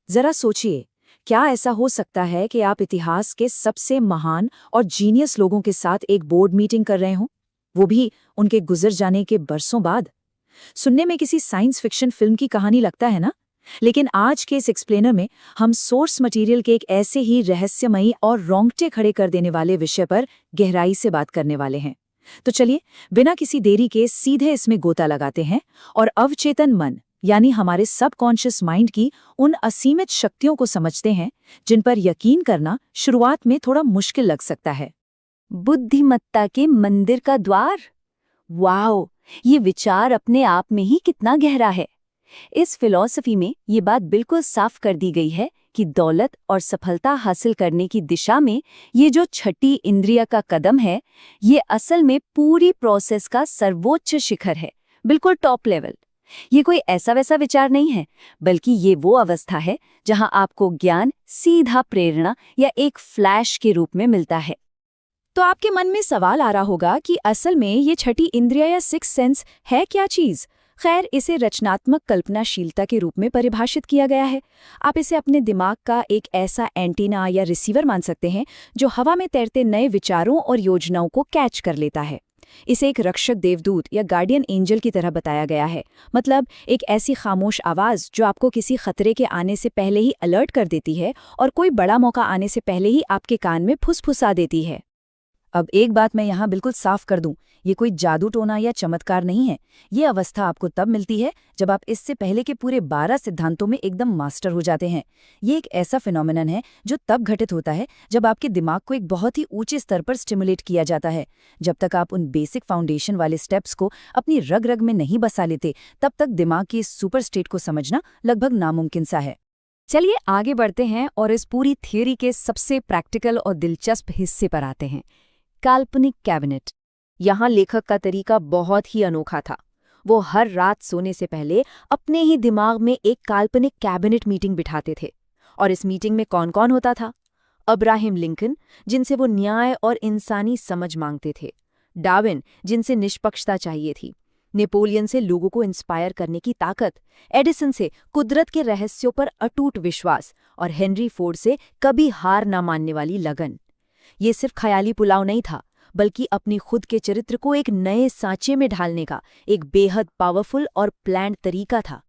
जरा सोचिए, क्या ऐसा हो सकता है कि आप इतिहास के सबसे महान और जीनियस लोगों के साथ एक बोर्ड मीटिंग कर रहे हों, वो भी उनके गुजर जाने के बरसों बाद? सुनने में किसी साइंस फिक्शन फिल्म की कहानी लगता है ना? लेकिन आज के इस एक्सप्लेनर में हम सोर्स मटेरियल के एक ऐसे ही रहस्यमयी और रोंगटे खड़े कर देने वाले विषय पर गहराई से बात करने वाले हैं। तो चलिए, बिना किसी देरी के सीधे इसमें गोता लगाते हैं और अवचेतन मन यानी हमारे सबकॉन्शियस माइंड की उन असीमित शक्तियों को समझते हैं जिन पर यकीन करना शुरुआत में थोड़ा मुश्किल लग सकता है। बुद्धिमत्ता के मंदिर का द्वार। वाओ, ये विचार अपने आप में ही कितना गहरा है। इस फिलॉसफी में ये बात बिल्कुल साफ कर दी गई है कि दौलत और सफलता हासिल करने की दिशा में ये जो छठी इंद्रिय का कदम है, ये असल में पूरी प्रोसेस का सर्वोच्च शिखर है, बिल्कुल टॉप लेवल। ये कोई ऐसा वैसा विचार नहीं है, बल्कि ये वो अवस्था है जहां आपको ज्ञान सीधा प्रेरणा या एक फ्लैश के रूप में मिलता है। तो आपके मन में सवाल आ रहा होगा कि असल में ये छठी इंद्रिय या सिक्स सेंस है क्या चीज? खैर, इसे रचनात्मक कल्पनाशीलता के रूप में परिभाषित किया गया है। आप इसे अपने दिमाग का एक ऐसा एंटीना या रिसीवर मान सकते हैं जो हवा में तैरते नए विचारों और योजनाओं को कैच कर लेता है। इसे एक रक्षक देवदूत या गार्डियन एंजल की तरह बताया गया है, मतलब एक ऐसी खामोश आवाज जो आपको किसी खतरे के आने से पहले ही अलर्ट कर देती है और कोई बड़ा मौका आने से पहले ही आपके कान में फुसफुसा देती है। अब एक बात मैं यहाँ बिल्कुल साफ कर दूं, ये कोई जादू टोना या चमत्कार नहीं है। ये अवस्था आपको तब मिलती है जब आप इससे पहले के पूरे 12 सिद्धांतों में एकदम मास्टर हो जाते हैं। ये एक ऐसा फिनोमेनन है जो तब घटित होता है जब आपके दिमाग को एक बहुत ही ऊंचे स्तर पर स्टिमुलेट किया जाता है। जब तक आप उन बेसिक फाउंडेशन वाले स्टेप्स को अपनी रग रग में नहीं बसा लेते, तब तक दिमाग की इस सुपर स्टेट को समझना लगभग नामुमकिन सा है। चलिए आगे बढ़ते हैं और इस पूरी थियोरी के सबसे प्रैक्टिकल और दिलचस्प हिस्से पर आते हैं, काल्पनिक कैबिनेट। यहाँ लेखक का तरीका बहुत ही अनोखा था। वो हर रात सोने से पहले अपने ही दिमाग में एक काल्पनिक कैबिनेट मीटिंग बिठाते थे। और इस मीटिंग में कौन कौन होता था? अब्राहम लिंकन, जिनसे वो न्याय और इंसानी समझ मांगते थे। डार्विन, जिनसे निष्पक्षता चाहिए थी। नेपोलियन से लोगों को इंस्पायर करने की ताकत। एडिसन से कुदरत के रहस्यों पर अटूट विश्वास। और हेनरी फोर्ड से कभी हार न मानने वाली लगन। ये सिर्फ ख्याली पुलाव नहीं था, बल्कि अपनी खुद के चरित्र को एक नए सांचे में ढालने का एक बेहद पावरफुल और प्लान्ड तरीका था।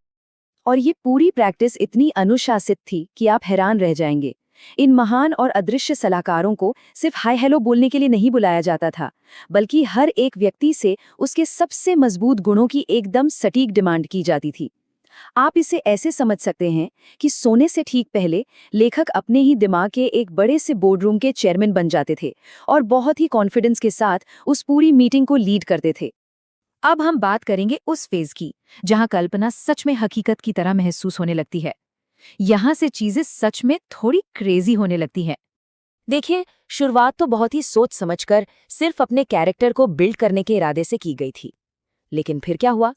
और ये पूरी प्रैक्टिस इतनी अनुशासित थी कि आप हैरान रह जाएंगे। इन महान और अदृश्य सलाहकारों को सिर्फ हाय हेलो बोलने के लिए नहीं बुलाया जाता था, बल्कि हर एक व्यक्ति से उसके सबसे मजबूत गुणों की एकदम सटीक डिमांड की जाती थी। आप इसे ऐसे समझ सकते हैं कि सोने से ठीक पहले लेखक अपने ही दिमाग के एक बड़े से बोर्डरूम के चेयरमैन बन जाते थे और बहुत ही कॉन्फिडेंस के साथ उस पूरी मीटिंग को लीड करते थे। अब हम बात करेंगे उस फेज की जहां कल्पना सच में हकीकत की तरह महसूस होने लगती है। यहां से चीजें सच में थोड़ी क्रेजी होने लगती हैं। देखिए, शुरुआत तो बहुत ही सोच समझकर सिर्फ अपने कैरेक्टर को बिल्ड करने के इरादे से की गई थी। लेकिन फिर क्या हुआ?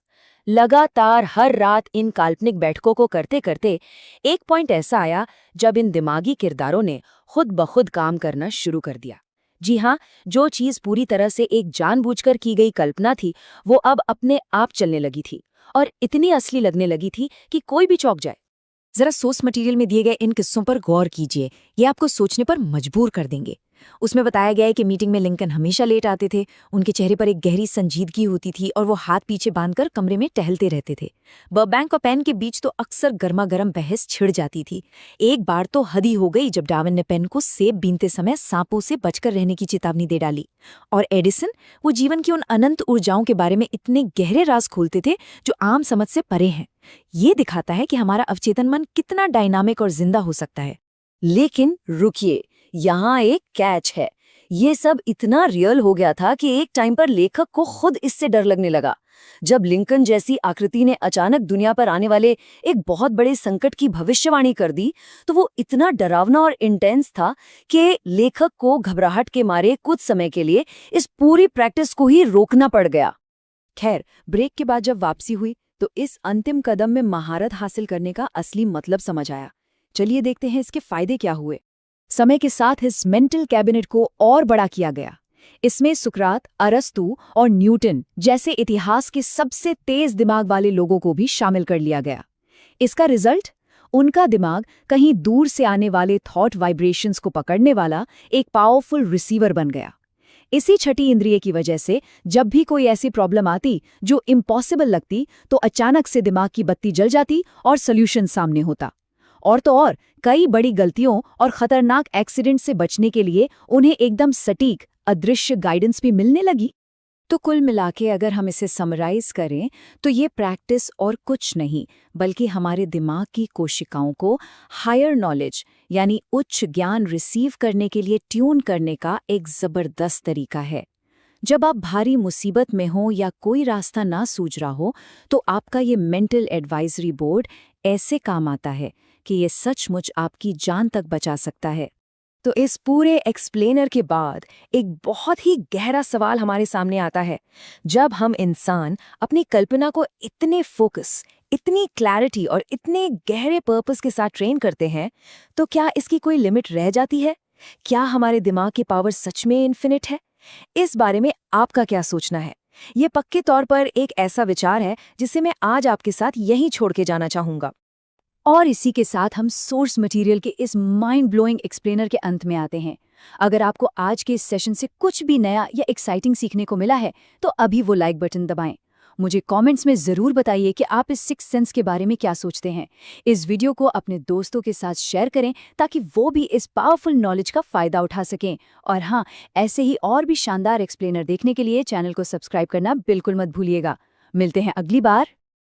लगातार हर रात इन काल्पनिक बैठकों को करते करते एक पॉइंट ऐसा आया जब इन दिमागी किरदारों ने खुद ब खुद काम करना शुरू कर दिया। जी हाँ, जो चीज पूरी तरह से एक जानबूझकर की गई कल्पना थी, वो अब अपने आप चलने लगी थी और इतनी असली लगने लगी थी कि कोई भी चौंक जाए। जरा सोर्स मटेरियल में दिए गए इन किस्सों पर गौर कीजिए, ये आपको सोचने पर मजबूर कर देंगे। उसमें बताया गया है कि मीटिंग में लिंकन हमेशा लेट आते थे। उनके चेहरे पर एक गहरी संजीदगी होती थी और वो हाथ पीछे बांधकर कमरे में टहलते रहते थे। बर्बैंक और पेन के बीच तो अक्सर गर्मा गर्म बहस छिड़ जाती थी। एक बार तो हद ही हो गई जब डार्विन ने पेन को सेब बीनते समय सांपों से बचकर रहने की चेतावनी दे डाली। और एडिसन, वो जीवन की उन अनंत ऊर्जाओं के बारे में इतने गहरे राज खोलते थे जो आम समझ से परे हैं। ये दिखाता है कि हमारा अवचेतन मन कितना डायनामिक और जिंदा हो सकता है। लेकिन रुकिए, यहाँ एक कैच है। ये सब इतना रियल हो गया था कि एक टाइम पर लेखक को खुद इससे डर लगने लगा। जब लिंकन जैसी आकृति ने अचानक दुनिया पर आने वाले एक बहुत बड़े संकट की भविष्यवाणी कर दी, तो वो इतना डरावना और इंटेंस था कि लेखक को घबराहट के मारे कुछ समय के लिए इस पूरी प्रैक्टिस को ही रोकना पड़ गया। खैर, ब्रेक के बाद जब वापसी हुई तो इस अंतिम कदम में महारत हासिल करने का असली मतलब समझ आया। चलिए देखते हैं इसके फायदे क्या हुए। समय के साथ इस मेंटल कैबिनेट को और बड़ा किया गया। इसमें सुकरात, अरस्तु और न्यूटन जैसे इतिहास के सबसे तेज दिमाग वाले लोगों को भी शामिल कर लिया गया। इसका रिजल्ट? उनका दिमाग कहीं दूर से आने वाले थॉट वाइब्रेशंस को पकड़ने वाला एक पावरफुल रिसीवर बन गया। इसी छठी इंद्रिय की वजह से जब भी कोई ऐसी प्रॉब्लम आती जो इम्पॉसिबल लगती, तो अचानक से दिमाग की बत्ती जल जाती और सॉल्यूशन सामने होता। और तो और कई बड़ी गलतियों और खतरनाक एक्सीडेंट से बचने के लिए उन्हें एकदम सटीक अदृश्य गाइडेंस भी मिलने लगी। तो कुल मिलाके अगर हम इसे समराइज करें तो ये प्रैक्टिस और कुछ नहीं बल्कि हमारे दिमाग की कोशिकाओं को हायर नॉलेज यानी उच्च ज्ञान रिसीव करने के लिए ट्यून करने का एक ज़बरदस्त तरीका है। जब आप भारी मुसीबत में हो या कोई रास्ता ना सूझ रहा हो, तो आपका ये मेंटल एडवाइजरी बोर्ड ऐसे काम आता है कि ये सचमुच आपकी जान तक बचा सकता है। तो इस पूरे एक्सप्लेनर के बाद एक बहुत ही गहरा सवाल हमारे सामने आता है। जब हम इंसान अपनी कल्पना को इतने फोकस, इतनी क्लैरिटी और इतने गहरे पर्पस के साथ ट्रेन करते हैं, तो क्या इसकी कोई लिमिट रह जाती है? क्या हमारे दिमाग की पावर सच में इन्फिनिट है? इस बारे में आपका क्या सोचना है? ये पक्के तौर पर एक ऐसा विचार है जिसे मैं आज आपके साथ यहीं छोड़ के जाना चाहूंगा। और इसी के साथ हम सोर्स मटेरियल के इस माइंड ब्लोइंग एक्सप्लेनर के अंत में आते हैं। अगर आपको आज के इस सेशन से कुछ भी नया या एक्साइटिंग सीखने को मिला है, तो अभी वो लाइक बटन दबाएं। मुझे कमेंट्स में ज़रूर बताइए कि आप इस सिक्स सेंस के बारे में क्या सोचते हैं। इस वीडियो को अपने दोस्तों के साथ शेयर करें ताकि वो भी इस पावरफुल नॉलेज का फ़ायदा उठा सकें। और हाँ, ऐसे ही और भी शानदार एक्सप्लेनर देखने के लिए चैनल को सब्सक्राइब करना बिल्कुल मत भूलिएगा। मिलते हैं अगली बार।